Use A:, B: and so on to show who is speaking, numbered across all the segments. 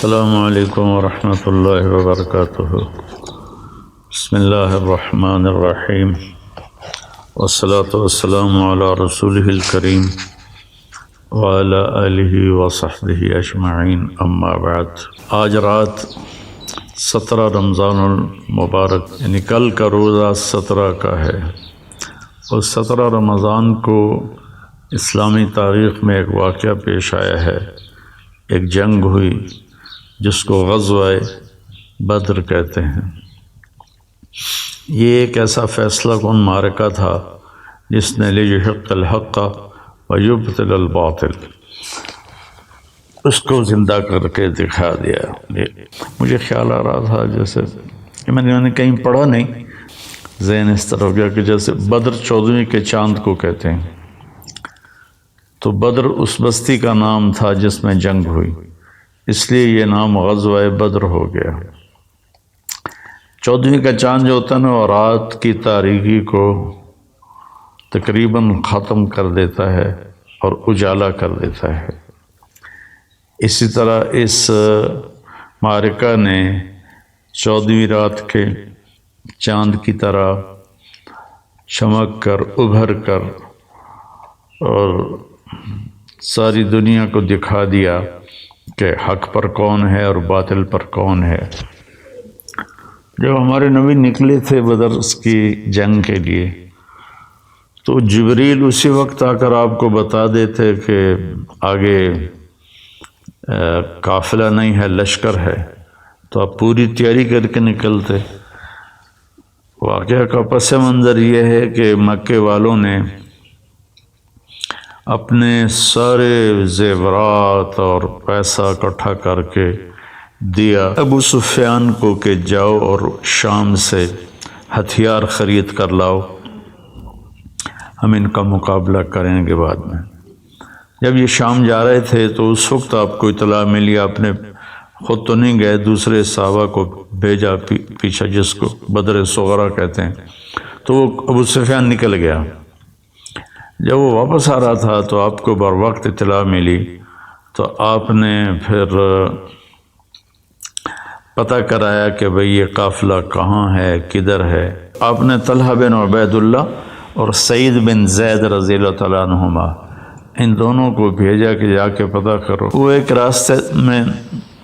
A: السلام علیکم ورحمۃ اللہ وبرکاتہ۔ بسم اللہ الرحمن الرحیم، والصلاة والسلام علی رسولہ الکریم وعلی آلہ وصحبہ اجمعین، اما بعد۔ آج رات 17 رمضان المبارک، یعنی کل کا روزہ 17 کا ہے، اور 17 رمضان کو اسلامی تاریخ میں ایک واقعہ پیش آیا ہے۔ ایک جنگ ہوئی جس کو غزوہ بدر کہتے ہیں۔ یہ ایک ایسا فیصلہ کن معرکہ تھا جس نے لیحق الحق ویبطل الباطل، اس کو زندہ کر کے دکھا دیا۔ مجھے خیال آ رہا تھا جیسے کہ میں نے کہیں پڑھا نہیں، ذہن اس طرح ہو گیا کہ جیسے بدر 14ویں کے چاند کو کہتے ہیں، تو بدر اس بستی کا نام تھا جس میں جنگ ہوئی، اس لیے یہ نام غزوہ بدر ہو گیا۔ 14ویں کا چاند جو ہوتا ہے نا، وہ رات کی تاریکی کو تقریباً ختم کر دیتا ہے اور اجالا کر دیتا ہے۔ اسی طرح اس معرکہ نے 14ویں رات کے چاند کی طرح چمک کر ابھر کر اور ساری دنیا کو دکھا دیا کہ حق پر کون ہے اور باطل پر کون ہے۔ جب ہمارے نبی نکلے تھے بدر کی جنگ کے لیے، تو جبریل اسی وقت آ کر آپ کو بتا دیتے کہ آگے قافلہ نہیں ہے، لشکر ہے، تو آپ پوری تیاری کر کے نکلتے۔ واقعہ کا پس منظر یہ ہے کہ مکے والوں نے اپنے سارے زیورات اور پیسہ اکٹھا کر کے دیا ابو سفیان کو کہ جاؤ اور شام سے ہتھیار خرید کر لاؤ، ہم ان کا مقابلہ کریں گے بعد میں۔ جب یہ شام جا رہے تھے تو اس وقت آپ کو اطلاع ملی، آپ نے خود تو نہیں گئے، دوسرے صحابہ کو بھیجا پیچھے، جس کو بدر صغرا کہتے ہیں، تو وہ ابو سفیان نکل گیا۔ جب وہ واپس آ رہا تھا تو آپ کو بر وقت اطلاع ملی، تو آپ نے پھر پتہ کرایا کہ بھئی یہ قافلہ کہاں ہے، کدھر ہے۔ آپ نے طلحہ بن عبید اللہ اور سعید بن زید رضی اللہ تعالیٰ عنہما، ان دونوں کو بھیجا کہ جا کے پتہ کرو۔ وہ ایک راستے میں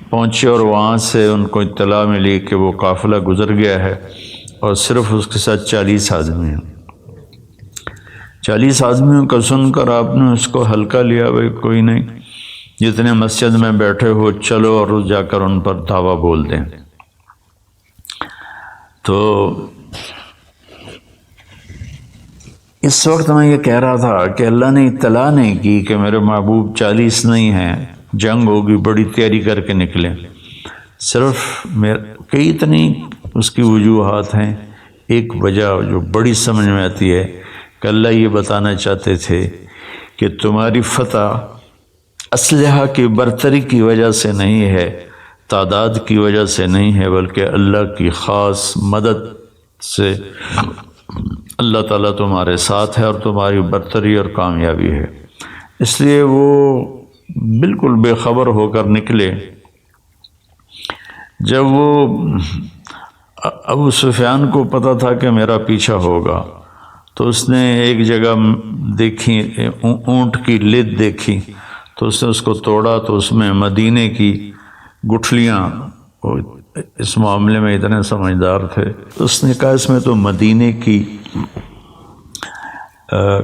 A: پہنچے اور وہاں سے ان کو اطلاع ملی کہ وہ قافلہ گزر گیا ہے اور صرف اس کے ساتھ 40 آدمی ہیں۔ 40 آدمیوں کا سن کر آپ نے اس کو ہلکا لیا، بھئی کوئی نہیں، جتنے مسجد میں بیٹھے ہو چلو اور جا کر ان پر دعویٰ بول دیں۔ تو اس وقت میں یہ کہہ رہا تھا کہ اللہ نے اطلاع نہیں کی کہ میرے محبوب 40 نہیں ہیں، جنگ ہوگی، بڑی تیاری کر کے نکلیں۔ صرف کئی اتنی اس کی وجوہات ہیں۔ ایک وجہ جو بڑی سمجھ میں آتی ہے کہ اللہ یہ بتانا چاہتے تھے کہ تمہاری فتح اسلحہ کی برتری کی وجہ سے نہیں ہے، تعداد کی وجہ سے نہیں ہے، بلکہ اللہ کی خاص مدد سے اللہ تعالیٰ تمہارے ساتھ ہے اور تمہاری برتری اور کامیابی ہے۔ اس لیے وہ بالکل بے خبر ہو کر نکلے۔ جب وہ ابو سفیان کو پتہ تھا کہ میرا پیچھا ہوگا، تو اس نے ایک جگہ دیکھی، اونٹ کی لد دیکھی، تو اس نے اس کو توڑا، تو اس میں مدینے کی گٹھلیاں، اس معاملے میں اتنے سمجھدار تھے، اس نے کہا اس میں تو مدینے کی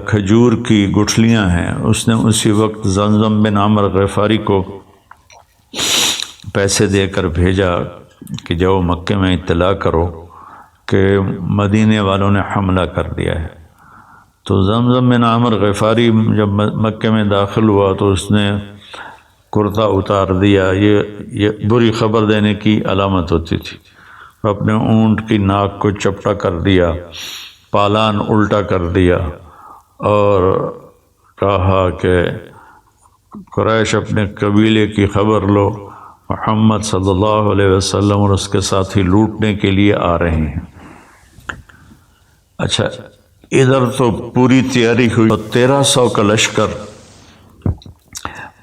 A: کھجور کی گٹھلیاں ہیں۔ اس نے اسی وقت زمزم بن عمرو غفاری کو پیسے دے کر بھیجا کہ جاؤ مکے میں اطلاع کرو کہ مدینے والوں نے حملہ کر دیا ہے۔ تو زمزم بن عمرو غفاری جب مکے میں داخل ہوا تو اس نے کرتا اتار دیا۔ یہ بری خبر دینے کی علامت ہوتی تھی۔ اپنے اونٹ کی ناک کو چپٹا کر دیا، پالان الٹا کر دیا اور کہا کہ قریش اپنے قبیلے کی خبر لو، محمد صلی اللہ علیہ وسلم اور اس کے ساتھی لوٹنے کے لیے آ رہے ہیں۔ اچھا، ادھر تو پوری تیاری ہوئی اور 1300 کا لشکر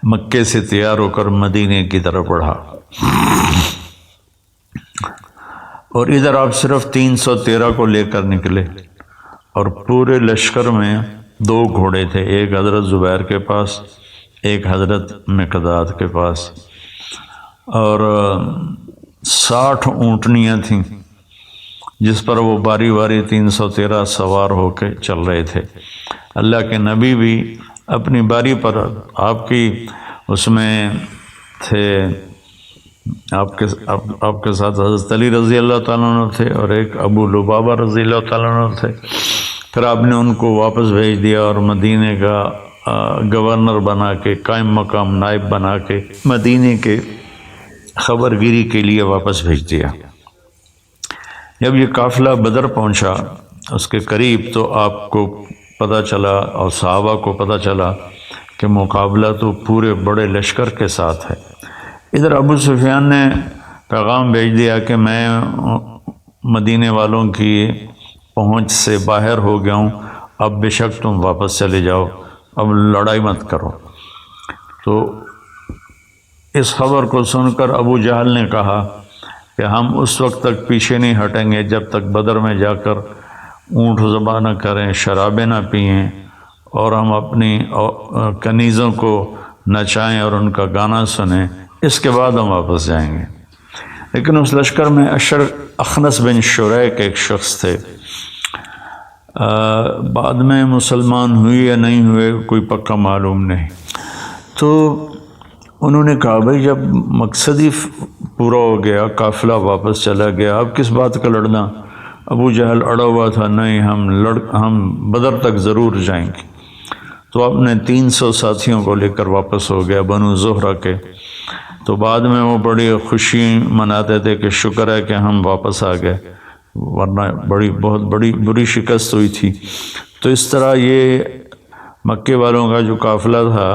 A: مکے سے تیار ہو کر مدینے کی طرف بڑھا۔ اور ادھر آپ صرف 313 کو لے کر نکلے، اور پورے لشکر میں 2 گھوڑے تھے، ایک حضرت زبیر کے پاس، ایک حضرت مقداد کے پاس، اور 60 اونٹنیاں تھیں جس پر وہ باری باری 313 سوار ہو کے چل رہے تھے۔ اللہ کے نبی بھی اپنی باری پر، آپ کی اس میں تھے، آپ کے ساتھ حضرت علی رضی اللہ تعالیٰ عنہ تھے، اور ایک ابو لبابہ رضی اللہ تعالیٰ عنہ تھے۔ پھر آپ نے ان کو واپس بھیج دیا اور مدینے کا گورنر بنا کے، قائم مقام نائب بنا کے مدینے کے خبر گیری کے لیے واپس بھیج دیا۔ جب یہ قافلہ بدر پہنچا اس کے قریب، تو آپ کو پتہ چلا اور صحابہ کو پتہ چلا کہ مقابلہ تو پورے بڑے لشکر کے ساتھ ہے۔ ادھر ابو سفیان نے پیغام بھیج دیا کہ میں مدینے والوں کی پہنچ سے باہر ہو گیا ہوں، اب بے شک تم واپس چلے جاؤ، اب لڑائی مت کرو۔ تو اس خبر کو سن کر ابو جہل نے کہا کہ ہم اس وقت تک پیچھے نہیں ہٹیں گے جب تک بدر میں جا کر اونٹ ذبح نہ کریں، شرابیں نہ پئیں، اور ہم اپنی کنیزوں کو نچائیں اور ان کا گانا سنیں، اس کے بعد ہم واپس جائیں گے۔ لیکن اس لشکر میں اخنس بن شریک ایک شخص تھے، بعد میں مسلمان ہوئے یا نہیں ہوئے کوئی پکا معلوم نہیں۔ تو انہوں نے کہا بھائی جب مقصد ہی پورا ہو گیا، قافلہ واپس چلا گیا، اب کس بات کا لڑنا؟ ابو جہل اڑا ہوا تھا، نہیں ہم بدر تک ضرور جائیں گے۔ تو اپنے 300 ساتھیوں کو لے کر واپس ہو گیا، بنو زہرہ کے۔ تو بعد میں وہ بڑی خوشی مناتے تھے کہ شکر ہے کہ ہم واپس آ گئے، ورنہ بہت بری شکست ہوئی تھی۔ تو اس طرح یہ مکے والوں کا جو قافلہ تھا،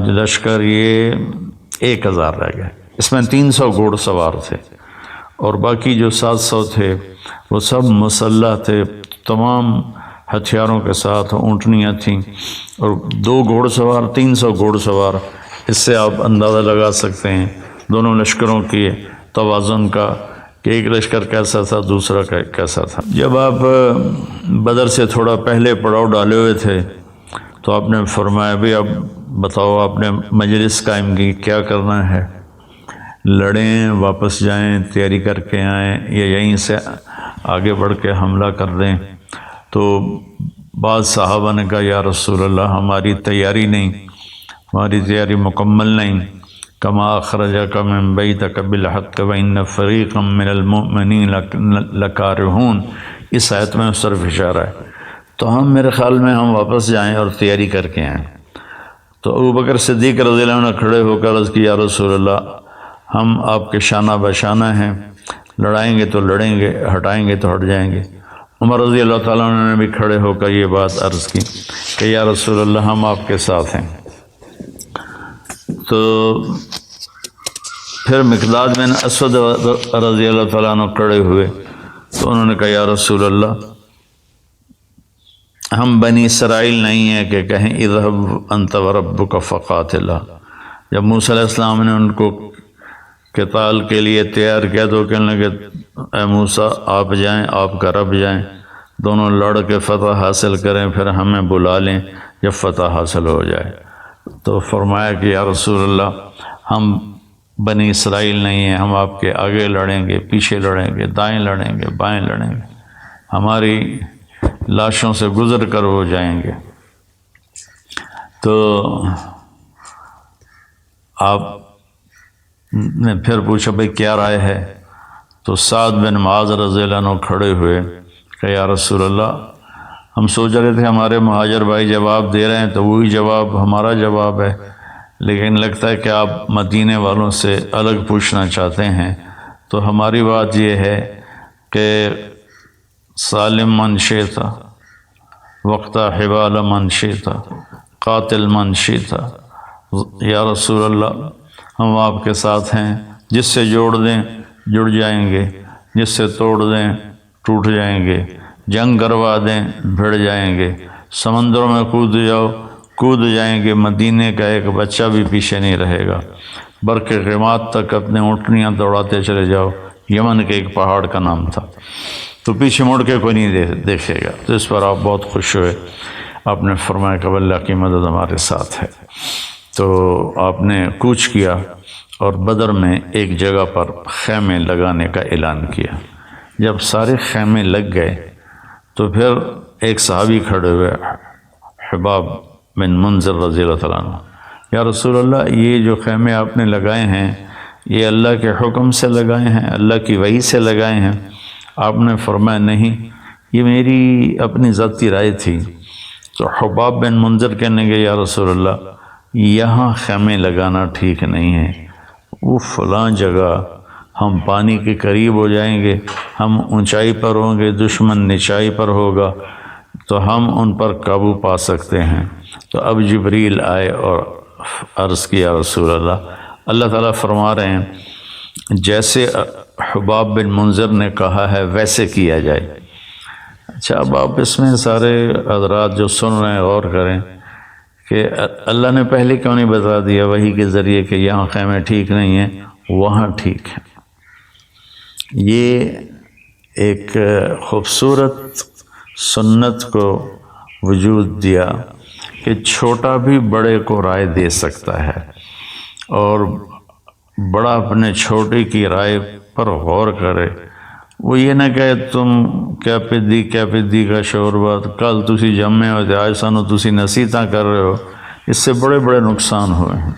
A: لشکر، یہ 1000 رہ گئے۔ اس میں 300 گھوڑ سوار تھے، اور باقی جو 700 تھے وہ سب مسلح تھے، تمام ہتھیاروں کے ساتھ، اونٹنیاں تھیں، اور 2 گھوڑ سوار، 300 گھوڑ سوار۔ اس سے آپ اندازہ لگا سکتے ہیں دونوں لشکروں کی توازن کا، کہ ایک لشکر کیسا تھا، دوسرا کیسا تھا۔ جب آپ بدر سے تھوڑا پہلے پڑاؤ ڈالے ہوئے تھے تو آپ نے فرمایا بھی اب بتاؤ، آپ نے مجلس قائم کی، کیا کرنا ہے؟ لڑیں، واپس جائیں، تیاری کر کے آئیں، یا یہیں سے آگے بڑھ کے حملہ کر دیں؟ تو بعض صحابہ نے کہا یا رسول اللہ ہماری تیاری نہیں، ہماری تیاری مکمل نہیں۔ کما اخرجک من بیتک بالحق وان فریقا من المؤمنین لکارہون، اس آیت میں صرف اشارہ ہے۔ تو میرے خیال میں ہم واپس جائیں اور تیاری کر کے آئیں۔ تو ابو بکر صدیق رضی اللہ عنہ کھڑے ہو کر عرض کی یا رسول اللہ ہم آپ کے شانہ بشانہ ہیں، لڑائیں گے تو لڑیں گے، ہٹائیں گے تو ہٹ جائیں گے۔ عمر رضی اللہ تعالیٰ عنہ نے بھی کھڑے ہو کر یہ بات عرض کی کہ یا رسول اللہ ہم آپ کے ساتھ ہیں۔ تو پھر مقداد بن اسود رضی اللہ تعالیٰ عنہ کھڑے ہوئے، تو انہوں نے کہا یا رسول اللہ ہم بنی اسرائیل نہیں ہیں کہ کہیں اذهب انت وربک فقاتلا۔ جب موسیٰ علیہ السلام نے ان کو قتال کے لیے تیار کیا تو کہنے لگے اے موسیٰ آپ جائیں، آپ کا رب جائیں، دونوں لڑ کے فتح حاصل کریں، پھر ہمیں بلا لیں جب فتح حاصل ہو جائے۔ تو فرمایا کہ یا رسول اللہ ہم بنی اسرائیل نہیں ہیں، ہم آپ کے آگے لڑیں گے، پیچھے لڑیں گے، دائیں لڑیں گے، بائیں لڑیں گے، ہماری لاشوں سے گزر کر وہ جائیں گے۔ تو آپ نے پھر پوچھا بھئی کیا رائے ہے؟ تو سعد بن معاذ رضی اللہ عنہ کھڑے ہوئے کہ یا رسول اللہ ہم سوچ رہے تھے ہمارے مہاجر بھائی جواب دے رہے ہیں تو وہی جواب ہمارا جواب ہے، لیکن لگتا ہے کہ آپ مدینے والوں سے الگ پوچھنا چاہتے ہیں۔ تو ہماری بات یہ ہے کہ سالم من شئتا وقت حبال من شئتا قاتل من شئتا، یا رسول اللہ ہم آپ کے ساتھ ہیں، جس سے جوڑ دیں جڑ جائیں گے، جس سے توڑ دیں ٹوٹ جائیں گے، جنگ کروا دیں بھڑ جائیں گے، سمندروں میں کود جاؤ کود جائیں گے، مدینے کا ایک بچہ بھی پیچھے نہیں رہے گا۔ برق غماد تک اپنے اونٹنیاں دوڑاتے چلے جاؤ، یمن کے ایک پہاڑ کا نام تھا، تو پیچھے مڑ کے کوئی نہیں دیکھے گا۔ تو اس پر آپ بہت خوش ہوئے، آپ نے فرمایا کہ اللہ کی مدد ہمارے ساتھ ہے۔ تو آپ نے کوچ کیا اور بدر میں ایک جگہ پر خیمے لگانے کا اعلان کیا۔ جب سارے خیمے لگ گئے تو پھر ایک صحابی کھڑے ہوئے، حباب بن منذر رضی اللہ تعالیٰ عنہ، یا رسول اللہ، یہ جو خیمے آپ نے لگائے ہیں یہ اللہ کے حکم سے لگائے ہیں، اللہ کی وحی سے لگائے ہیں؟ آپ نے فرمایا نہیں، یہ میری اپنی ذاتی رائے تھی۔ تو حباب بن منذر کہنے گے یا رسول اللہ، یہاں خیمے لگانا ٹھیک نہیں ہے، وہ فلاں جگہ ہم پانی کے قریب ہو جائیں گے، ہم اونچائی پر ہوں گے، دشمن نچائی پر ہوگا، تو ہم ان پر قابو پا سکتے ہیں۔ تو اب جبریل آئے اور عرض کیا رسول اللہ، اللہ تعالیٰ فرما رہے ہیں جیسے حباب بن منذر نے کہا ہے ویسے کیا جائے۔ اچھا، اب آپ اس میں سارے حضرات جو سن رہے ہیں غور کریں کہ اللہ نے پہلے کیوں نہیں بتا دیا وحی کے ذریعے کہ یہاں خیمے ٹھیک نہیں ہیں، وہاں ٹھیک ہیں۔ یہ ایک خوبصورت سنت کو وجود دیا کہ چھوٹا بھی بڑے کو رائے دے سکتا ہے، اور بڑا اپنے چھوٹے کی رائے پر غور کرے۔ وہ یہ نہ کہے تم کیا پدی کا شور بات، کل تسی جمے ہو تے آج سانو تسی نصیحتاں کر رہے ہو، اس سے بڑے بڑے نقصان ہوئے ہیں۔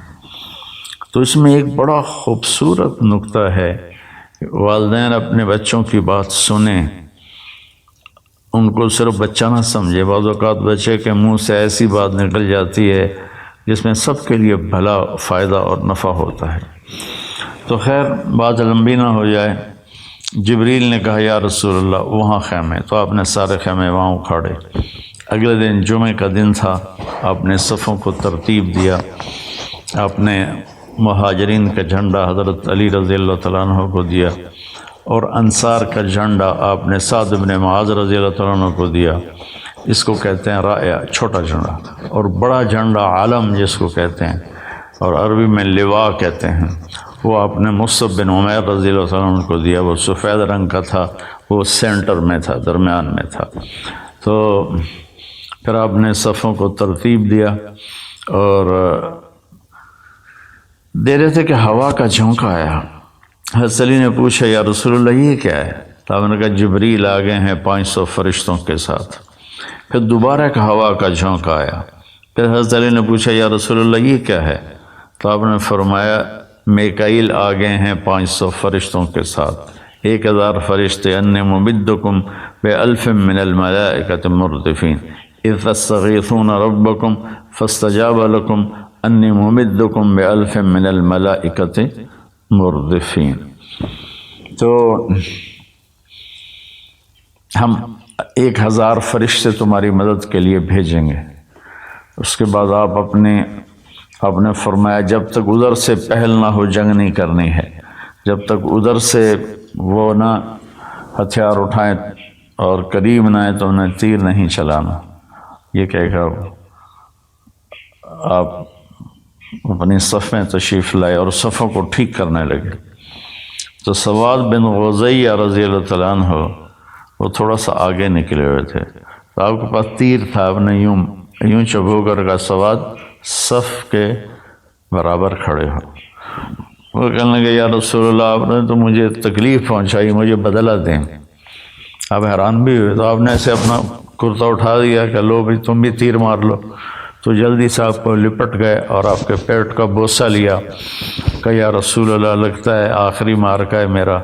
A: تو اس میں ایک بڑا خوبصورت نقطہ ہے کہ والدین اپنے بچوں کی بات سنیں، ان کو صرف بچہ نہ سمجھے۔ بعض اوقات بچے کے منہ سے ایسی بات نکل جاتی ہے جس میں سب کے لیے بھلا، فائدہ اور نفع ہوتا ہے۔ تو خیر بات لمبی نہ ہو جائے، جبریل نے کہا یا رسول اللہ وہاں خیمے، تو آپ نے سارے خیمے وہاں اکھاڑے۔ اگلے دن جمعہ کا دن تھا، آپ نے صفوں کو ترتیب دیا، آپ نے مہاجرین کا جھنڈا حضرت علی رضی اللہ تعالیٰ عنہ کو دیا، اور انصار کا جھنڈا آپ نے سعد بن معاذ رضی اللہ تعالیٰ عنہ کو دیا۔ اس کو کہتے ہیں رائع، چھوٹا جھنڈا، اور بڑا جھنڈا علم جس کو کہتے ہیں، اور عربی میں لواء کہتے ہیں، وہ آپ نے مصعب بن عمیر رضی اللہ عنہ کو دیا۔ وہ سفید رنگ کا تھا، وہ سینٹر میں تھا، درمیان میں تھا۔ تو پھر آپ نے صفوں کو ترتیب دیا اور دے رہے تھے کہ ہوا کا جھونکا آیا۔ حضرت علی نے پوچھا یا رسول اللہ یہ کیا ہے؟ تو آپ نے کہا جبریل آ گئے ہیں 500 فرشتوں کے ساتھ۔ پھر دوبارہ ایک ہوا کا جھونکا آیا۔ پھر حضرت علی نے پوچھا یا رسول اللہ یہ کیا ہے؟ تو آپ نے فرمایا میکائیل آ گئے ہیں 500 فرشتوں کے ساتھ، 1000 فرشتے، انی ممدکم بألف من الملائکۃ مردفین اذ تستغیثون ربکم فاستجاب لکم انی ممدکم بألف من الملائکۃ مردفین۔ تو ہم 1000 فرشتے تمہاری مدد کے لیے بھیجیں گے۔ اس کے بعد آپ نے فرمایا جب تک ادھر سے پہل نہ ہو جنگ نہیں کرنی ہے، جب تک ادھر سے وہ نہ ہتھیار اٹھائیں اور قریب نہ آئے تو انہیں تیر نہیں چلانا۔ یہ کہہ کر آپ اپنی صف میں تشریف لائے اور صفوں کو ٹھیک کرنے لگے۔ تو سواد بن غزیہ رضی اللہ تعالیٰ عنہ وہ تھوڑا سا آگے نکلے ہوئے تھے، تو آپ کے پاس تیر تھا، آپ نے یوں چبو کر کا سواد صف کے برابر کھڑے ہو۔ وہ کہنے لگے یا رسول اللہ آپ نے تو مجھے تکلیف پہنچائی، مجھے بدلہ دیں۔ آپ حیران بھی ہوئے، تو آپ نے ایسے اپنا کرتا اٹھا دیا کہ لو بھی تم بھی تیر مار لو۔ تو جلدی سے آپ کو لپٹ گئے اور آپ کے پیٹ کا بوسہ لیا کہ یا رسول اللہ لگتا ہے آخری مارکا ہے میرا،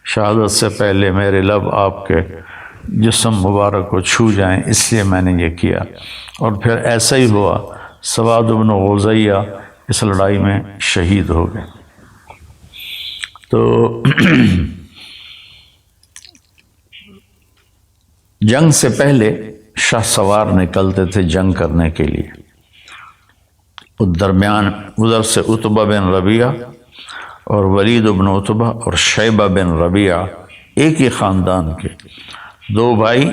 A: شہادت سے پہلے میرے لب آپ کے جسم مبارک کو چھو جائیں، اس لیے میں نے یہ کیا۔ اور پھر ایسا ہی ہوا، سواد بن غزیہ اس لڑائی میں شہید ہو گئے۔ تو جنگ سے پہلے شاہ سوار نکلتے تھے جنگ کرنے کے لیے۔ درمیان ادھر سے عتبہ بن ربیعہ اور ولید بن عتبہ اور شیبہ بن ربیعہ ایک ہی خاندان کے، 2 بھائی،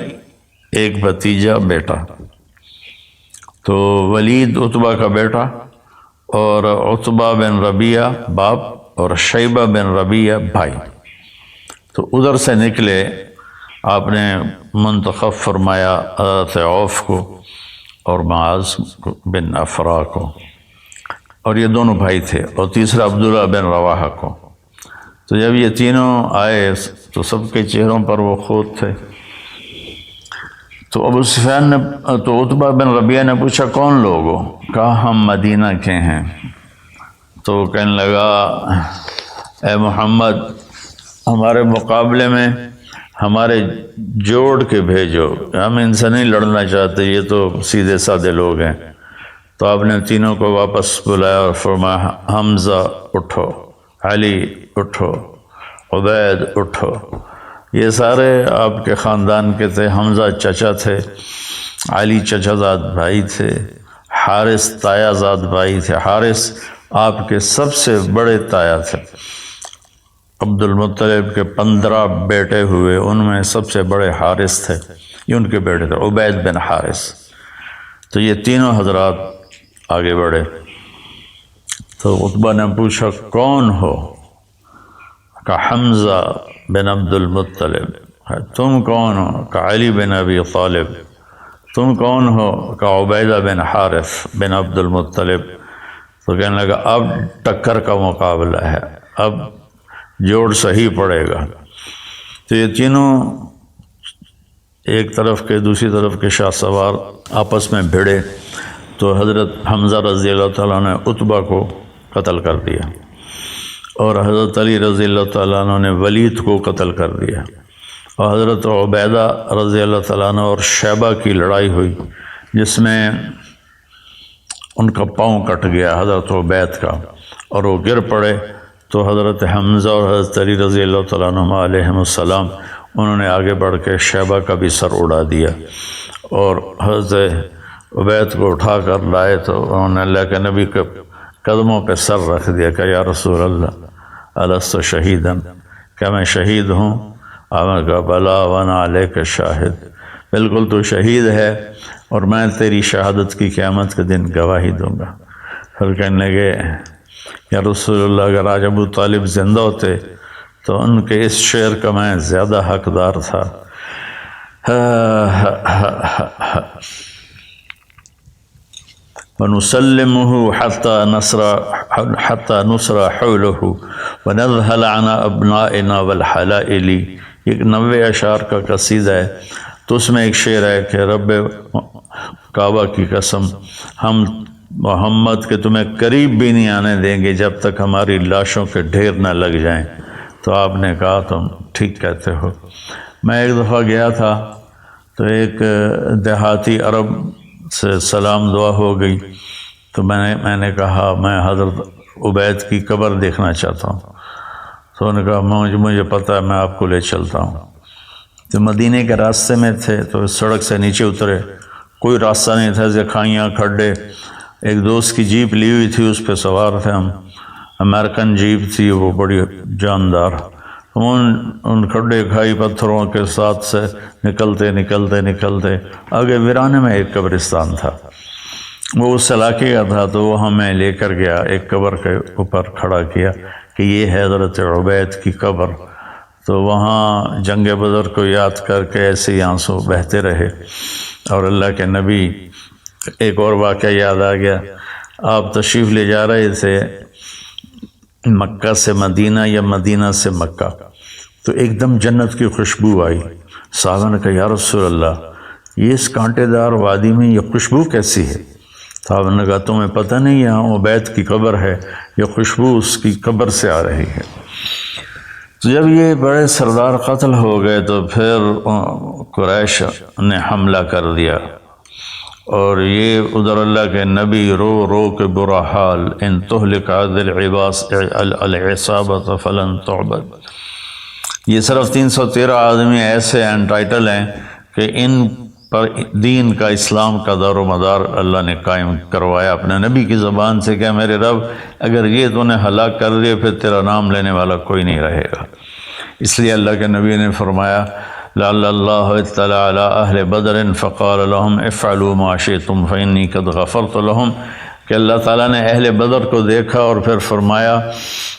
A: ایک بھتیجا بیٹا۔ تو ولید عتبہ کا بیٹا اور عتبہ بن ربیعہ باپ اور شیبہ بن ربیعہ بھائی۔ تو ادھر سے نکلے، آپ نے منتخب فرمایا حضرت عوف کو اور معاذ بن افرا کو، اور یہ دونوں بھائی تھے، اور تیسرا عبداللہ بن رواحہ کو۔ تو جب یہ تینوں آئے تو سب کے چہروں پر وہ خود تھے۔ تو ابو سفیان نے، تو عتبہ بن ربیعہ نے پوچھا کون لوگ ہو؟ کہا ہم مدینہ کے ہیں۔ تو کہنے لگا اے محمد، ہمارے مقابلے میں ہمارے جوڑ کے بھیجو، ہم ان سے نہیں لڑنا چاہتے، یہ تو سیدھے سادے لوگ ہیں۔ تو آپ نے تینوں کو واپس بلایا اور فرمایا حمزہ اٹھو، علی اٹھو، عبید اٹھو۔ یہ سارے آپ کے خاندان کے تھے۔ حمزہ چچا تھے، علی چچا زاد بھائی تھے، حارث تایا زاد بھائی تھے۔ حارث آپ کے سب سے بڑے تایا تھے۔ عبد المطلب کے 15 بیٹے ہوئے، ان میں سب سے بڑے حارث تھے، یہ ان کے بیٹے تھے، عبید بن حارث۔ تو یہ تینوں حضرات آگے بڑھے۔ تو عتبہ نے پوچھا کون ہو؟ کہا حمزہ بن عبد المطلب۔ تم کون ہو؟ کہا علی بن ابی طالب۔ تم کون ہو؟ کہا عبیدہ بن حارث بن عبد المطلب۔ تو کہنے لگا اب ٹکر کا مقابلہ ہے، اب جوڑ صحیح پڑے گا۔ تو یہ تینوں ایک طرف کے دوسری طرف کے شاہ سوار آپس میں بھیڑے، تو حضرت حمزہ رضی اللہ تعالیٰ نے عتبہ کو قتل کر دیا، اور حضرت علی رضی اللہ تعالیٰ عنہ نے ولید کو قتل کر دیا، اور حضرت عبیدہ رضی اللہ تعالیٰ عنہ اور شیبہ کی لڑائی ہوئی، جس میں ان کا پاؤں کٹ گیا حضرت عبید کا، اور وہ گر پڑے۔ تو حضرت حمزہ اور حضرت علی رضی اللہ تعالیٰ عنہ علیہم السلام، انہوں نے آگے بڑھ کے شیبہ کا بھی سر اڑا دیا، اور حضرت عبید کو اٹھا کر لائے تو انہوں نے اللہ کے نبی کے قدموں پہ سر رکھ دیا کہ یا رسول اللہ الست شہیداً، کیا میں شہید ہوں؟ آپ نے کہا بلا وانا علیک شاہد، بالکل تو شہید ہے اور میں تیری شہادت کی قیامت کے دن گواہی دوں گا۔ پھر کہنے لگے یا رسول اللہ، اگر آج ابو طالب زندہ ہوتے تو ان کے اس شعر کا میں زیادہ حقدار تھا۔ وَنُسَلِّمُهُ حَتَّى نُصْرَ حَوْلَهُ وَنَذْهَلَ عَنَا أَبْنَائِنَا وَالْحَلَائِلِ، ایک 90 اشعار کا قصیدہ ہے۔ تو اس میں ایک شعر ہے کہ رب کعبہ کی قسم، ہم محمد کے تمہیں قریب بھی نہیں آنے دیں گے جب تک ہماری لاشوں کے ڈھیر نہ لگ جائیں۔ تو آپ نے کہا تم ٹھیک کہتے ہو۔ میں ایک دفعہ گیا تھا تو ایک دیہاتی عرب سے سلام دعا ہو گئی، تو میں نے کہا میں حضرت عبید کی قبر دیکھنا چاہتا ہوں۔ تو انہوں نے کہا مجھے پتہ ہے، میں آپ کو لے چلتا ہوں۔ تو مدینے کے راستے میں تھے، تو سڑک سے نیچے اترے، کوئی راستہ نہیں تھا، کھائیاں کھڈے۔ ایک دوست کی جیپ لی ہوئی تھی، اس پہ سوار تھے ہم، امریکن جیپ تھی وہ بڑی جاندار۔ ان کھڈے کھائی پتھروں کے ساتھ سے نکلتے آگے ویرانے میں ایک قبرستان تھا، وہ اس علاقے کا تھا، تو وہ ہمیں لے کر گیا، ایک قبر کے اوپر کھڑا کیا کہ یہ ہے حضرت عبید کی قبر۔ تو وہاں جنگ بدر کو یاد کر کے ایسے ہی آنسو بہتے رہے۔ اور اللہ کے نبی، ایک اور واقعہ یاد آ گیا، آپ تشریف لے جا رہے تھے مکہ سے مدینہ یا مدینہ سے مکہ، تو ایک دم جنت کی خوشبو آئی۔ صحابہ نے کہا یا رسول اللہ، یہ اس کانٹے دار وادی میں یہ خوشبو کیسی ہے؟ صحابہ نے کہا تمہیں پتہ نہیں یہاں عبید کی قبر ہے، یہ خوشبو اس کی قبر سے آ رہی ہے۔ تو جب یہ بڑے سردار قتل ہو گئے تو پھر قریش نے حملہ کر دیا، اور یہ ادھر اللہ کے نبی رو رو کے برا حال، ان تہلک عدل العصابۃ فلن تعبد۔ یہ صرف 313 آدمی ایسے انٹائٹل ہیں کہ ان پر دین کا، اسلام کا دار و مدار اللہ نے قائم کروایا اپنے نبی کی زبان سے کہ میرے رب اگر یہ تو نے ہلاک کر دیا پھر تیرا نام لینے والا کوئی نہیں رہے گا۔ اس لیے اللہ کے نبی نے فرمایا لعل اللہ اطلع علی اہل بدر فقال لهم افعلوا ما شئتم فانی قد غفرت لهم، کہ اللہ تعالیٰ نے اہل بدر کو دیکھا اور پھر فرمایا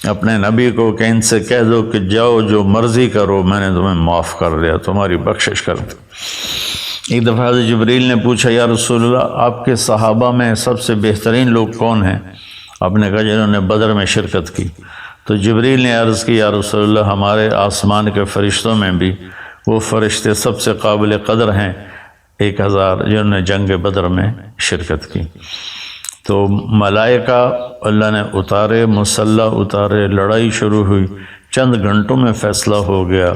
A: اپنے نبی کو کہ ان سے کہہ دو کہ جاؤ جو مرضی کرو، میں نے تمہیں معاف کر دیا، تمہاری بخشش کر دی۔ ایک دفعہ حضرت جبریل نے پوچھا یا رسول اللہ آپ کے صحابہ میں سب سے بہترین لوگ کون ہیں؟ آپ نے کہا جنہوں نے بدر میں شرکت کی۔ تو جبریل نے عرض کی یا رسول اللہ ہمارے آسمان کے فرشتوں میں بھی وہ فرشتے سب سے قابل قدر ہیں 1000 جنہوں نے جنگ بدر میں شرکت کی۔ تو ملائکہ اللہ نے اتارے، مسلح اتارے، لڑائی شروع ہوئی، چند گھنٹوں میں فیصلہ ہو گیا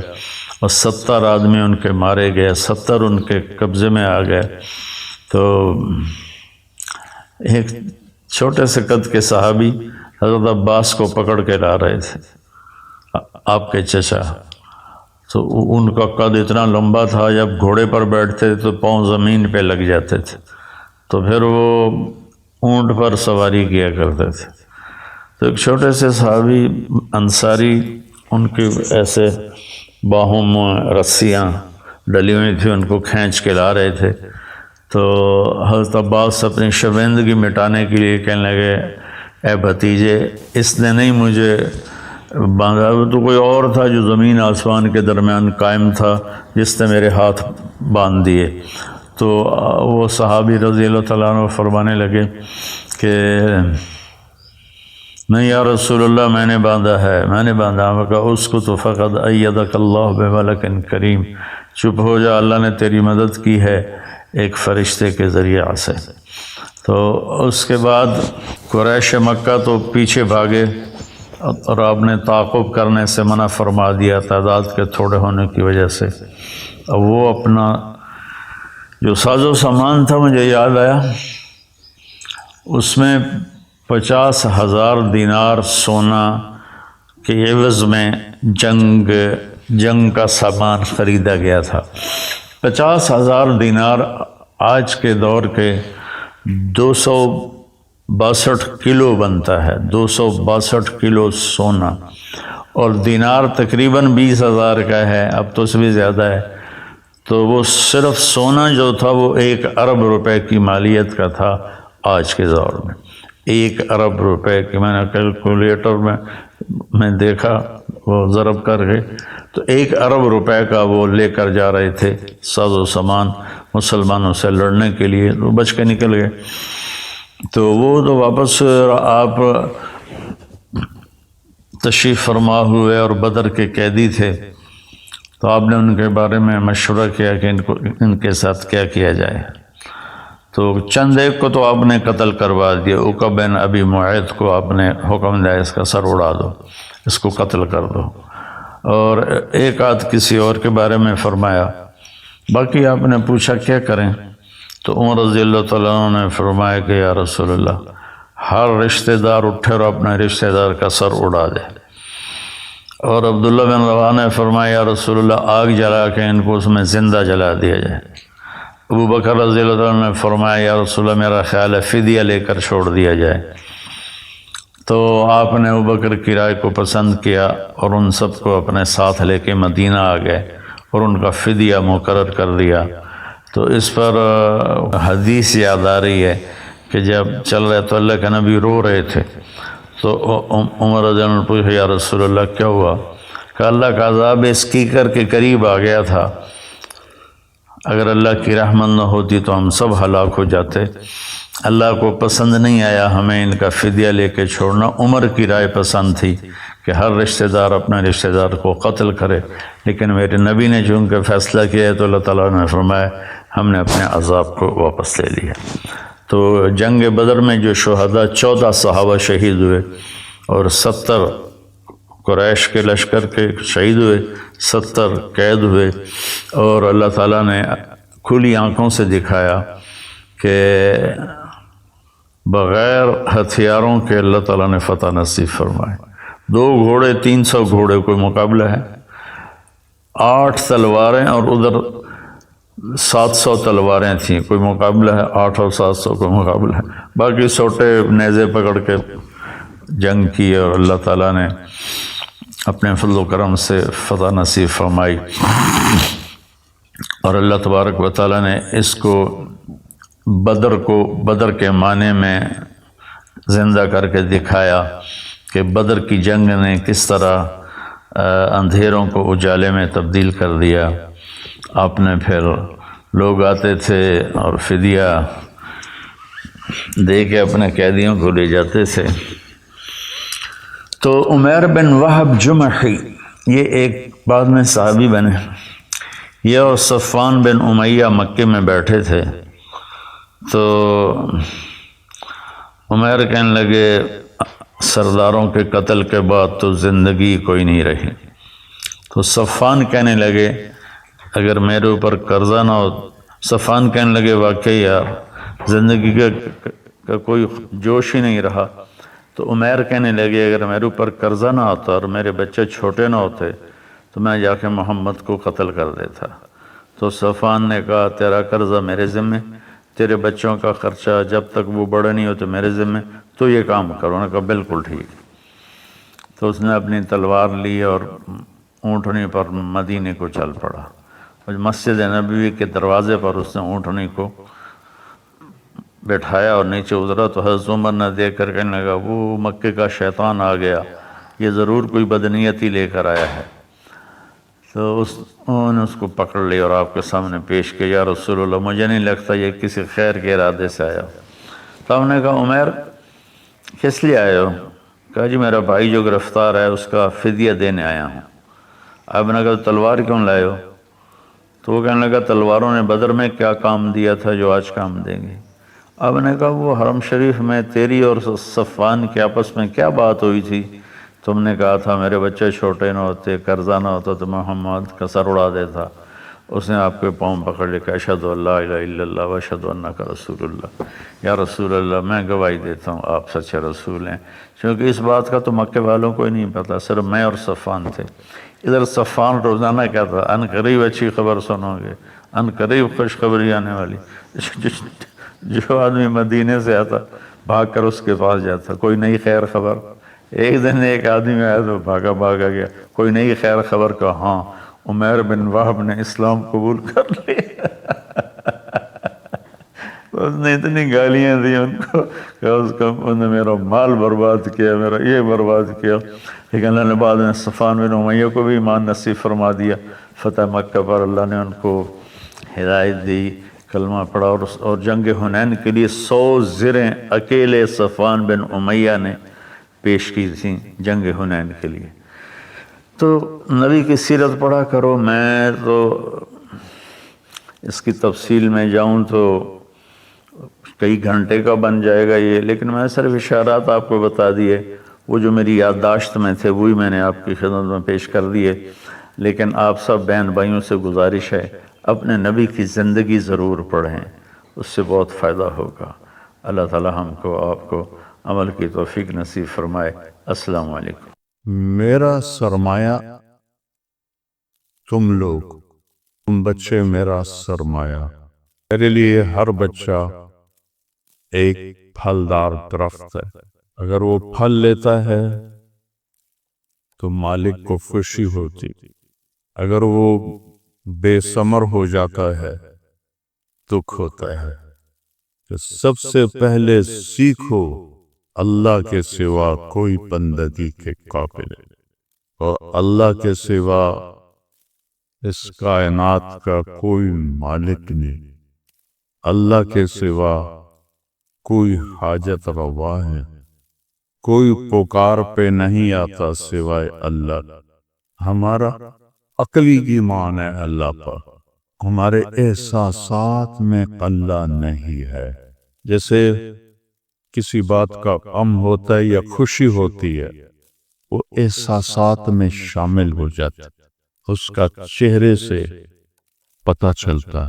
A: اور 70 آدمی ان کے مارے گئے، 70 ان کے قبضے میں آ گئے۔ تو ایک چھوٹے سے قد کے صحابی حضرت عباس کو پکڑ کے لا رہے تھے، آپ کے چچا، تو ان کا قد اتنا لمبا تھا جب گھوڑے پر بیٹھتے تو پاؤں زمین پہ لگ جاتے تھے، تو پھر وہ اونٹ پر سواری کیا کرتے تھے۔ تو ایک چھوٹے سے صحابی انصاری، ان کی ایسے باہوں میں رسیاں ڈلی ہوئی تھیں، ان کو کھینچ کے لا رہے تھے۔ تو حضرت عباس اپنی شرمندگی مٹانے کے لیے کہنے لگے اے بھتیجے اس نے نہیں مجھے باندھا، تو کوئی اور تھا جو زمین آسمان کے درمیان قائم تھا جس نے میرے ہاتھ باندھ دیے۔ تو وہ صحابی رضی اللہ تعالیٰ عنہ فرمانے لگے کہ نہیں یا رسول اللہ میں نے باندھا ہے، میں نے باندھا۔ میں کہا اس کو تو فقط ایدک اللہ بملک کریم، چپ ہو جا، اللہ نے تیری مدد کی ہے ایک فرشتے کے ذریعہ سے۔ تو اس کے بعد قریش مکہ تو پیچھے بھاگے اور آپ نے تعاقب کرنے سے منع فرما دیا تعداد کے تھوڑے ہونے کی وجہ سے۔ اب وہ اپنا جو ساز و سامان تھا مجھے یاد آیا، اس میں 50,000 دینار سونا کے عوض میں جنگ کا سامان خریدا گیا تھا۔ 50,000 دینار آج کے دور کے 262 کلو بنتا ہے، 262 کلو سونا، اور دینار تقریباً 20,000 کا ہے، اب تو اس بھی زیادہ ہے۔ تو وہ صرف سونا جو تھا وہ 1 ارب روپے کی مالیت کا تھا آج کے دور میں۔ 1 ارب روپے کی، میں نے کیلکولیٹر میں دیکھا وہ ضرب کر کے، تو 1 ارب روپے کا وہ لے کر جا رہے تھے ساز و سامان مسلمانوں سے لڑنے کے لیے، وہ بچ کے نکل گئے۔ تو وہ تو واپس آپ تشریف فرما ہوئے اور بدر کے قیدی تھے، تو آپ نے ان کے بارے میں مشورہ کیا کہ ان کے ساتھ کیا کیا جائے۔ تو چند ایک کو تو آپ نے قتل کروا دیا، عقبہ بن ابی معیط کو آپ نے حکم دیا اس کا سر اڑا دو، اس کو قتل کر دو، اور ایک آدھ کسی اور کے بارے میں فرمایا۔ باقی آپ نے پوچھا کیا کریں، تو عمر رضی اللہ تعالیٰ عنہ نے فرمایا کہ یا رسول اللہ ہر رشتہ دار اٹھے اور اپنے رشتہ دار کا سر اڑا دے۔ اور عبداللہ بن رواحہ نے فرمایا یا رسول اللہ آگ جلا کے ان کو اس میں زندہ جلا دیا جائے۔ ابو بکر رضی اللہ عنہ نے فرمایا یا رسول اللہ میرا خیال ہے فدیہ لے کر چھوڑ دیا جائے۔ تو آپ نے ابو بکر کی رائے کو پسند کیا اور ان سب کو اپنے ساتھ لے کے مدینہ آ گئے اور ان کا فدیہ مقرر کر دیا۔ تو اس پر حدیث یاد آ رہی ہے کہ جب چل رہے تو اللہ کے نبی رو رہے تھے، تو عمر رضی اللہ عنہ نے پوچھا یا رسول اللہ کیا ہوا؟ کہ اللہ کا عذاب اس کیکر کے قریب آ گیا تھا، اگر اللہ کی رحمت نہ ہوتی تو ہم سب ہلاک ہو جاتے۔ اللہ کو پسند نہیں آیا ہمیں ان کا فدیہ لے کے چھوڑنا، عمر کی رائے پسند تھی کہ ہر رشتہ دار اپنے رشتہ دار کو قتل کرے، لیکن میرے نبی نے چونکہ فیصلہ کیا ہے تو اللہ تعالیٰ نے فرمایا ہم نے اپنے عذاب کو واپس لے لیا۔ تو جنگ بدر میں جو شہداء 14 صحابہ شہید ہوئے اور 70 قریش کے لشکر کے شہید ہوئے، 70 قید ہوئے، اور اللہ تعالیٰ نے کھلی آنکھوں سے دکھایا کہ بغیر ہتھیاروں کے اللہ تعالیٰ نے فتح نصیب فرمائے۔ 2 گھوڑے 300 گھوڑے کوئی مقابلہ ہے، 8 تلواریں اور ادھر 700 تلواریں تھیں، کوئی مقابلہ ہے، 8 اور 700 کوئی مقابلہ ہے۔ باقی سوٹے نیزے پکڑ کے جنگ کی اور اللہ تعالیٰ نے اپنے فضل و کرم سے فتح نصیب فرمائی، اور اللہ تبارک و تعالیٰ نے اس کو بدر کے معنی میں زندہ کر کے دکھایا کہ بدر کی جنگ نے کس طرح اندھیروں کو اجالے میں تبدیل کر دیا۔ آپ نے پھر لوگ آتے تھے اور فدیہ دے کے اپنے قیدیوں کو لے جاتے تھے۔ تو عمیر بن وہب جمحی یہ ایک بعد میں صحابی بنے، یہ اور صفوان بن امیہ مکے میں بیٹھے تھے۔ تو عمیر کہنے لگے سرداروں کے قتل کے بعد تو زندگی کوئی نہیں رہی۔ تو صفوان کہنے لگے اگر میرے اوپر قرضہ نہ ہو، صفوان کہنے لگے واقعی یار زندگی کا کوئی جوش ہی نہیں رہا۔ تو عمیر کہنے لگے اگر میرے اوپر قرضہ نہ ہوتا اور میرے بچے چھوٹے نہ ہوتے تو میں جا کے محمد کو قتل کر دیتا۔ تو صفوان نے کہا تیرا قرضہ میرے ذمہ، تیرے بچوں کا خرچہ جب تک وہ بڑے نہیں ہوتے میرے ذمہ، تو یہ کام کرو۔ انہوں نے کہا بالکل ٹھیک۔ تو اس نے اپنی تلوار لی اور اونٹنی پر مدینے کو چل پڑا۔ اور مسجد نبوی کے دروازے پر اس نے اونٹنی کو بٹھایا اور نیچے اترا تو حضرت عمر نے دیکھ کر کہنے لگا وہ مکے کا شیطان آ گیا، یہ ضرور کوئی بدنیتی لے کر آیا ہے۔ تو انہوں نے اس کو پکڑ لیا اور آپ کے سامنے پیش کیا، یا رسول اللہ مجھے نہیں لگتا یہ کسی خیر کے ارادے سے آیا۔ تو ہم نے کہا عمیر کس لیے آئے ہو؟ کہا جی میرا بھائی جو گرفتار ہے اس کا فدیہ دینے آیا ہوں۔ آپ نے کہا تلوار کیوں لائے ہو؟ تو وہ کہنے لگا تلواروں نے بدر میں کیا کام دیا تھا جو آج کام دیں گے؟ اب نے کہا وہ حرم شریف میں تیری اور صفوان کے آپس میں کیا بات ہوئی تھی؟ تم نے کہا تھا میرے بچے چھوٹے نہ ہوتے، قرضہ نہ ہوتا تو محمد کا سر اڑا دیتا۔ اس نے آپ کے پاؤں پکڑ لے کہ اشہد ان لا الہ الا اللہ و اشہد انک رسول اللہ، یا رسول اللہ میں گواہی دیتا ہوں آپ سچے رسول ہیں۔ کیونکہ اس بات کا تو مکے والوں کو ہی نہیں پتا، صرف میں اور صفوان تھے۔ ادھر صفوان روزانہ کہتا ان قریب اچھی خبر سنو گے، ان قریب خوشخبری آنے والی۔ جو آدمی مدینے سے آتا بھاگ کر اس کے پاس جاتا، کوئی نئی خیر خبر۔ ایک دن ایک آدمی آیا تو بھاگا گیا، کوئی نئی خیر خبر کا، ہاں عمیر بن وہب نے اسلام قبول کر لیا۔ اس نے اتنی گالیاں دی ان کو کہ انہوں نے میرا مال برباد کیا، میرا یہ برباد کیا۔ لیکن اللہ نے بعد میں صفوان بن امیہ کو بھی ایمان نصیب فرما دیا۔ فتح مکہ پر اللہ نے ان کو ہدایت دی، کلمہ پڑھا، اور جنگ حنین کے لیے 100 زریں اکیلے صفوان بن امیہ نے پیش کی تھیں جنگ حنین کے لیے۔ تو نبی کی سیرت پڑھا کرو، میں تو اس کی تفصیل میں جاؤں تو کئی گھنٹے کا بن جائے گا یہ، لیکن میں صرف اشارات آپ کو بتا دیے، وہ جو میری یادداشت میں تھے وہی میں نے آپ کی خدمت میں پیش کر دیے۔ لیکن آپ سب بہن بھائیوں سے گزارش ہے اپنے نبی کی زندگی ضرور پڑھیں، اس سے بہت فائدہ ہوگا۔ اللہ تعالی ہم کو آپ کو عمل کی توفیق نصیب فرمائے۔ السلام علیکم۔
B: میرا سرمایہ تم لوگ، تم بچے میرا سرمایہ۔ میرے لیے ہر بچہ ایک پھلدار درخت ہے، اگر وہ پھل لیتا ہے تو مالک کو خوشی ہوتی، اگر وہ بے ثمر ہو جاتا ہے دکھ ہوتا ہے۔ کہ سب سے پہلے سیکھو اللہ کے سوا کوئی بندگی کے قابل ہے، اور اللہ کے سوا اس کائنات کا کوئی مالک نہیں، اللہ کے سوا کوئی حاجت روا ہے، کوئی پکار پہ نہیں آتا سوائے اللہ۔ ہمارا عقلی ایمان ہے اللہ پر، ہمارے احساسات میں اللہ نہیں ہے۔ جیسے کسی بات کا غم ہوتا ہے یا خوشی ہوتی ہے، وہ احساسات میں شامل ہو جاتا، اس کا چہرے سے پتہ چلتا۔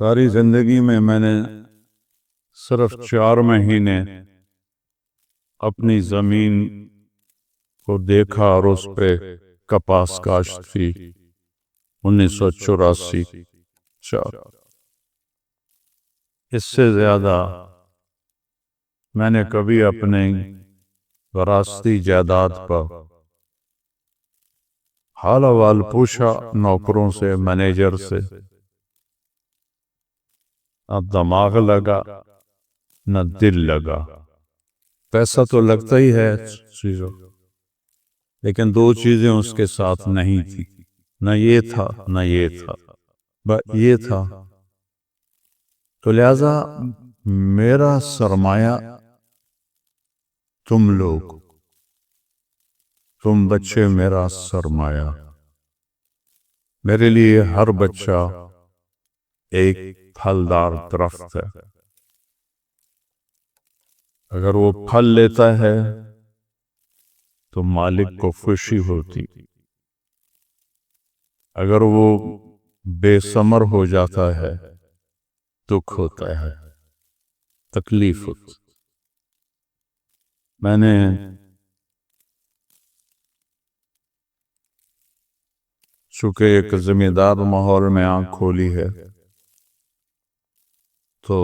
B: ساری زندگی میں نے صرف 4 مہینے اپنی زمین کو دیکھا اور اس پہ کپاس کاشت تھی 1984 4۔ اس سے زیادہ میں نے کبھی اپنے وراثتی جائیداد پر حال احوال پوچھا نوکروں سے، مینیجر سے، نہ دماغ لگا نہ دل لگا۔ پیسہ تو لگتا ہی ہے چیزوں، لیکن دو چیزیں اس کے ساتھ نہیں تھی، نہ یہ تھا نہ یہ تھا، بس یہ تھا۔ تو لہذا میرا سرمایہ تم لوگ، تم بچے میرا سرمایہ۔ میرے لیے ہر بچہ ایک پھلدار درخت ہے۔ اگر وہ پھل لیتا ہے تو مالک کو خوشی ہوتی، اگر وہ بے ثمر ہو جاتا ہے دکھ ہوتا ہے، تکلیف ہوتی۔ میں نے چونکہ ایک ذمہ دار ماحول میں آنکھ کھولی ہے، تو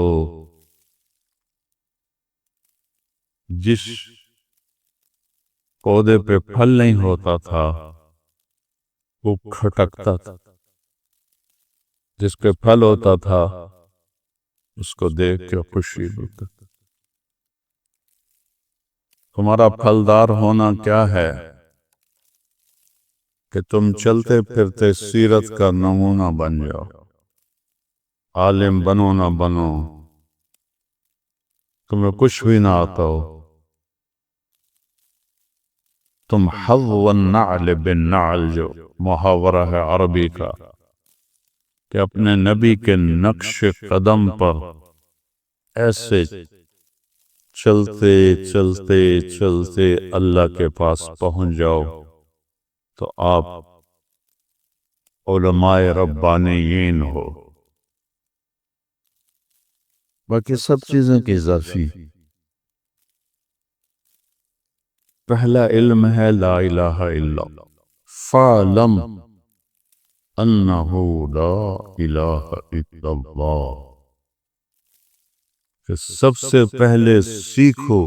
B: جس پودے پہ پھل نہیں ہوتا تھا وہ کھٹکتا تھا، جس پہ پھل ہوتا تھا اس کو دیکھ کے خوشی ہوتی۔ تمہارا پھلدار ہونا کیا ہے کہ تم چلتے پھرتے سیرت کا نمونہ بن جاؤ، عالم بنو نہ بنو، تمہیں کچھ بھی نہ آتا ہو، تم حظو النعل بالنعل، جو محاورہ ہے عربی کا، کہ اپنے نبی کے نقش قدم پر ایسے چلتے چلتے چلتے اللہ کے پاس پہنچ جاؤ تو آپ علماء ربانیین ہو۔ باقی سب چیزیں کی ظرفی۔ پہلا علم ہے لا الہ الا اللہ، فَاعْلَمْ أَنَّهُ لَا إِلَٰهَ إِلَّا اللَّهُ، کہ سب سے پہلے سیکھو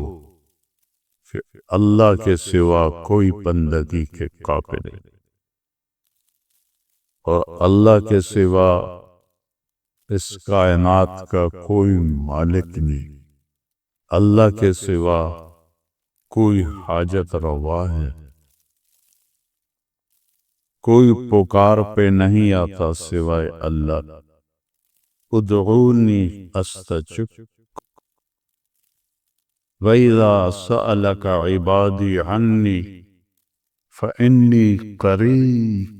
B: کہ اللہ کے سوا کوئی بندگی کے قابل نہیں، اور اللہ کے سوا اس کائنات کا کوئی مالک نہیں، اللہ کے سوا کوئی حاجت روا ہے، کوئی پکار پہ نہیں آتا سوائے اللہ۔ ادعونی استجب، وَإِذَا سَأَلَكَ عِبَادِي عَنِّي فَإِنِّي قَرِيبٌ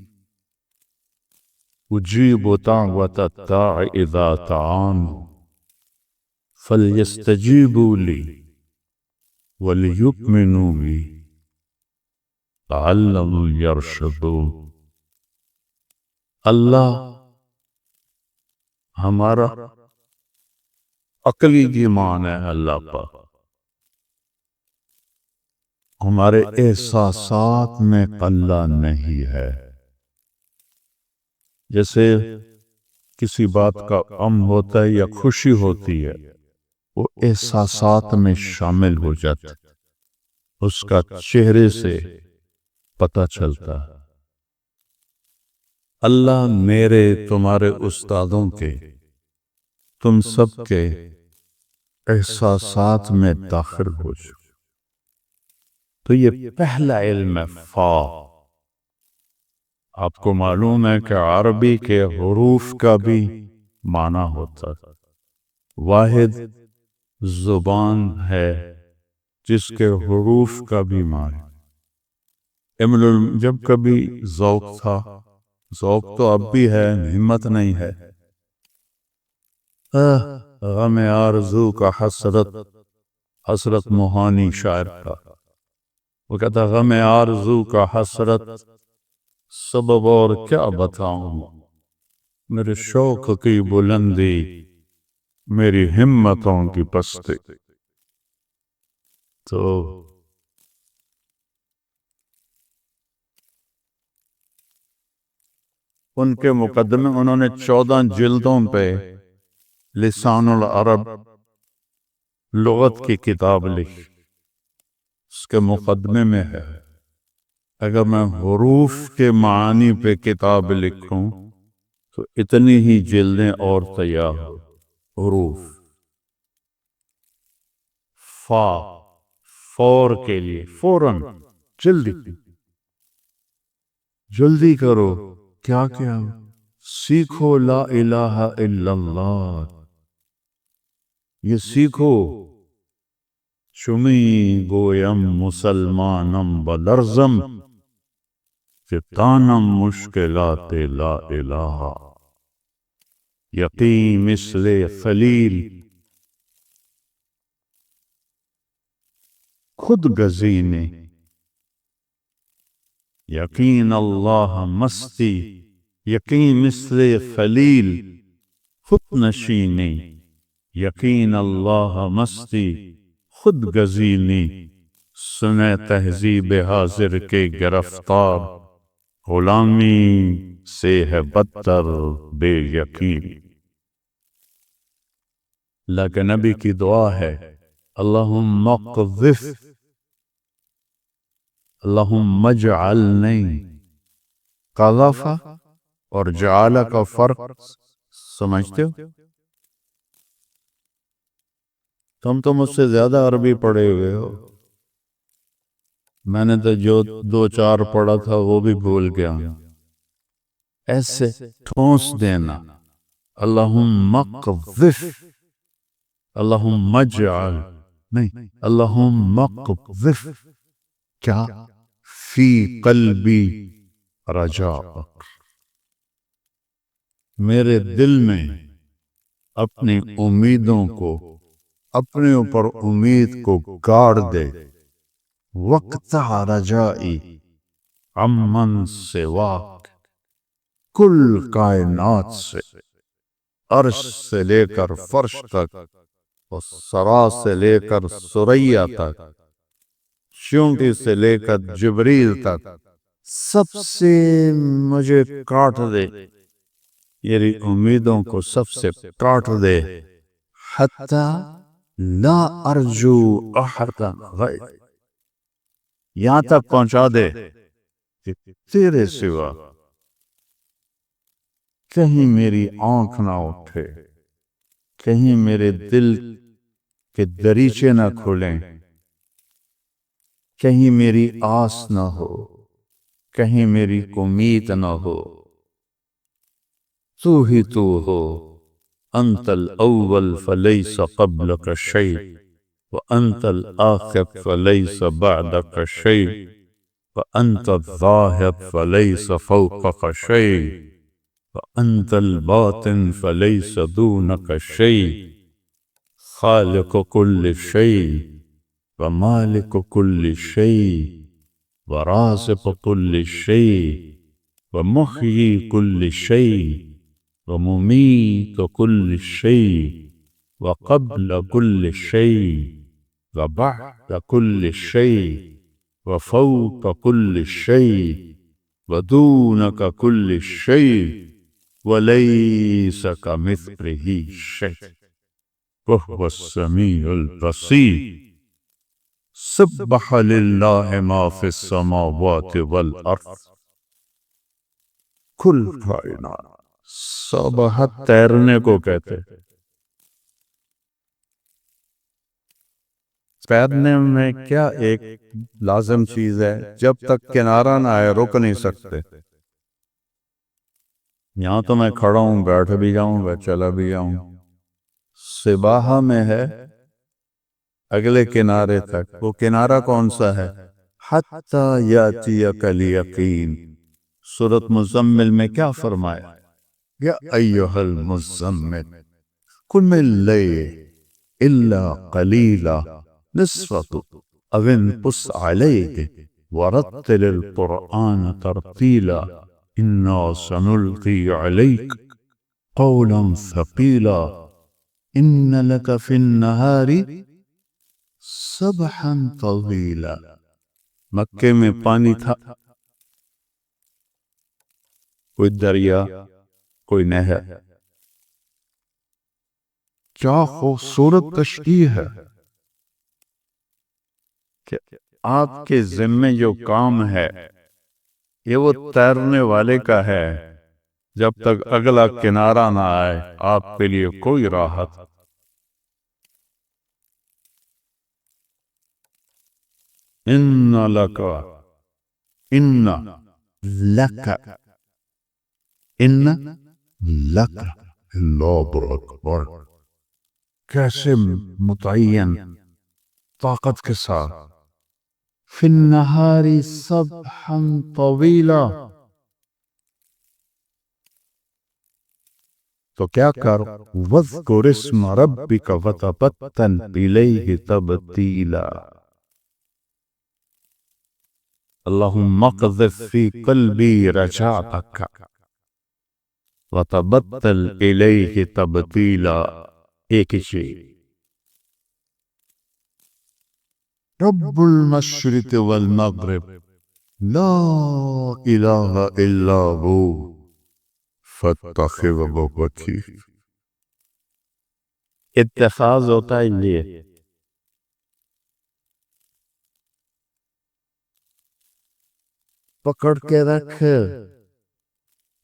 B: أُجِيبُ دَعْوَةَ الدَّاعِ إِذَا دَعَانِ فَلْيَسْتَجِيبُوا لِي وَلْيُؤْمِنُوا بِي لَعَلَّهُمْ يَرْشُدُونَ۔ اللہ ہمارا عقلی ایمان ہے، اللہ پر ہمارے احساسات میں اللہ نہیں ہے۔ جیسے کسی بات کا غم ہوتا ہے یا خوشی ہوتی ہے، وہ احساسات میں شامل ہو جاتا ہے، اس کا چہرے سے پتہ چلتا ہے۔ اللہ میرے، تمہارے استادوں کے، تم سب کے احساسات میں داخل ہو جائے۔ تو یہ پہلا علم ہے، فا۔ آپ کو معلوم ہے کہ عربی کے حروف کا بھی معنی ہوتا ہے، واحد زبان ہے جس کے حروف کا بھی معنی۔ جب کبھی ذوق تھا، ذوق تو اب بھی ہے، ہمت نہیں ہے، غم آرزو کا حسرت، حسرت موہانی شاعر کا، وہ کہتا غم آرزو کا حسرت، سبب اور کیا بتاؤں، میرے شوق کی بلندی، میری ہمتوں کی پستی۔ تو ان کے مقدمے، انہوں نے 14 جلدوں پہ لسان العرب لغت کی کتاب لکھی، اس کے مقدمے میں ہے اگر میں حروف کے معانی پہ کتاب لکھوں تو اتنی ہی جلدیں اور تیار ہو. حروف فا، فور کے لیے، فوراً، جلدی جلدی کرو. کیا سیکھو لا الہ الا اللہ، یہ سیکھو. شمی گویم مسلمانم بلرزم کہ تانم مشکلات لا الہ. یقین مثل خلیل خود گزینے، یقین اللہ مستی. یقین مثل خلیل خود نشینی، یقین اللہ مستی خود گزینی. سنے تہذیب حاضر کے گرفتار، غلامی سے ہے بدتر بے یقین. لیکن نبی کی دعا ہے اللہم اقذف، اللہم اجعلنی. قذف اور جعل کا فرق سمجھتے ہو؟ تم تو مجھ سے زیادہ عربی پڑھے ہوئے ہو، میں نے تو جو دو چار پڑھا تھا وہ بھی بھول گیا. ایسے ٹھونس دینا اللہم اقذف، اللہم اجعل نہیں، اللہم اقذف کیا فی قلبی رجاءک، میرے دل میں اپنی امیدوں کو، اپنے اوپر امید کو گاڑ دے. وقتع رجائی عمن سواک، کل کائنات سے، عرش سے لے کر فرش تک، اور سرا سے لے کر ثریا تک، چونٹی سے لے کر جبریل تک، سب سے مجھے کاٹ دے، میری امیدوں کو سب سے کاٹ دے. حتی لا ارجو احدا غیر، یہاں تک پہنچا دے کہ تیرے سوا کہیں میری آنکھ نہ اٹھے، کہیں میرے دل کے دریچے نہ کھلیں، کہیں میری آس نہ ہو، کہیں میری امید نہ ہو. تو ہی تو ہو، انت الاول فلیس قبلک شیء، وانت الآخر فلیس بعدک شیء، وانت الظاہر فلیس فوقک شیء، وانت الباطن فلیس دونک شیء. خالق کل شیء، ومالک کل شیء، ورازق کل شیء، ومحیی کل شیء، وممیت کل شیء، وقبل کل شیء، وبعد کل شیء، وفوق کل شیء، ودونک کل شیء، ولیس کمثلہ شیء وہو السمیع البصیر. سبح للہ ما فی السماوات والارض، کل کائنات. سبحت تیرنے کو کہتے، تیرنے میں کیا ایک لازم چیز ہے، جب تک کنارہ نہ آئے رک نہیں سکتے. یہاں تو میں کھڑا ہوں، بیٹھ بھی جاؤں گا، چلا بھی جاؤں. سباحہ میں ہے اگلے کنارے تک. وہ کنارہ کون سا ہے؟ حتی یاتیک الیقین. سورۃ مزمل میں کیا فرمایا؟ یا ایھا المزمل قم اللیل الا قلیلا نصفہ او انقص علیہ ورتل القرآن ترتیلا انا سنلقی علیک قولا ثقیلا ان لک فی النہار سبحا طویلا. مکے میں پانی تھا، کوئی دریا، کوئی نہر. کیا خوبصورت تشبیہ ہے کہ آپ کے ذمے جو کام ہے یہ وہ تیرنے والے کا ہے، جب تک اگلا کنارہ نہ آئے آپ کے لیے کوئی راحت۔ ان لک ان لک ان لک اللہ اکبر، کیسے متعین طاقت کے ساتھ، فی النہار سبحا طویلا، تو کیا کر، وَاذْكُرِ اسْمَ رَبِّكَ وَتَبَتَّلْ إِلَيْهِ تَبْتِيلًا، اللہم اقذف فی قلبی رجاءتک وتبتل الیہ تبتیلا۔ ایک ہی چیز، رب المشرق والمغرب لا الہ الا ہو فاتخذہ وکیلا۔ اتخاذ ہوتا ہے یہ، پکڑ کے رکھ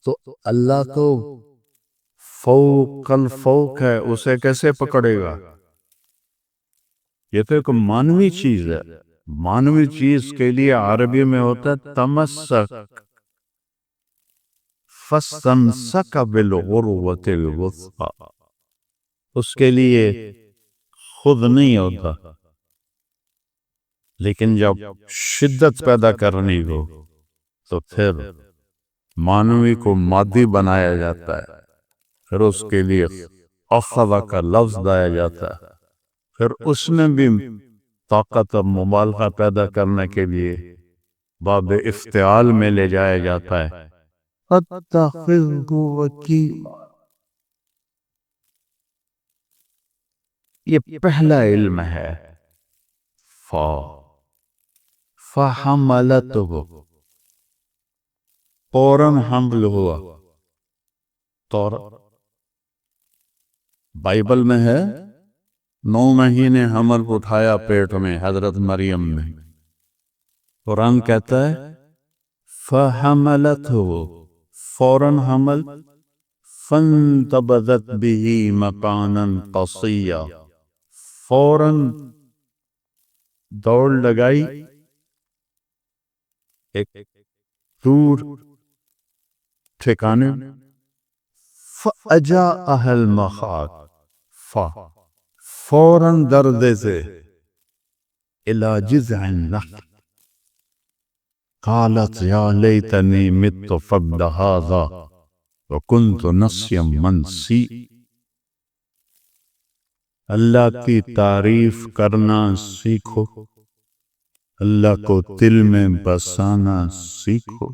B: تو اللہ تو فوق الفوق ہے، اسے کیسے پکڑے گا؟ یہ تو ایک مانوی چیز ہے، مانوی چیز کے لیے عربی میں ہوتا ہے تمسک، فاستمسک بالعروۃ الوثقی، اس کے لیے خود نہیں ہوتا، لیکن جب شدت پیدا کرنی ہو تو پھر مانوی کو مادی بنایا جاتا ہے، پھر اس کے لیے اخذ کا لفظ لایا جاتا ہے، پھر اس میں بھی طاقت اور مبالغہ پیدا کرنے کے لیے باب افتعال میں لے جایا جاتا ہے، فَاتَّخِذْهُ وَكِيلًا۔ یہ پہلا علم ہے، فَحَمَلَتْهُ، فوراً حمل ہوا، تو بائبل میں ہے 9 مہینے حمل اٹھایا پیٹ میں حضرت مریم نے، قرآن کہتا ہے فَحَمَلَتْهُ، فوراً حمل، فَانْتَبَذَتْ بِهِ مَكَانًا قَصِيًّا، فوراً دوڑ لگائی ایک دور ٹھکانے، فَأَجَاءَهَا الْمَخَاضُ، فوراً دردے سے، إِلَى جِذْعِ النَّخْلِ، قالت یا لیتنی مت قبل هذا وکنت نسیا منسیا۔ اللہ کی تعریف کرنا سیکھو، اللہ کو دل میں بسانا سیکھو۔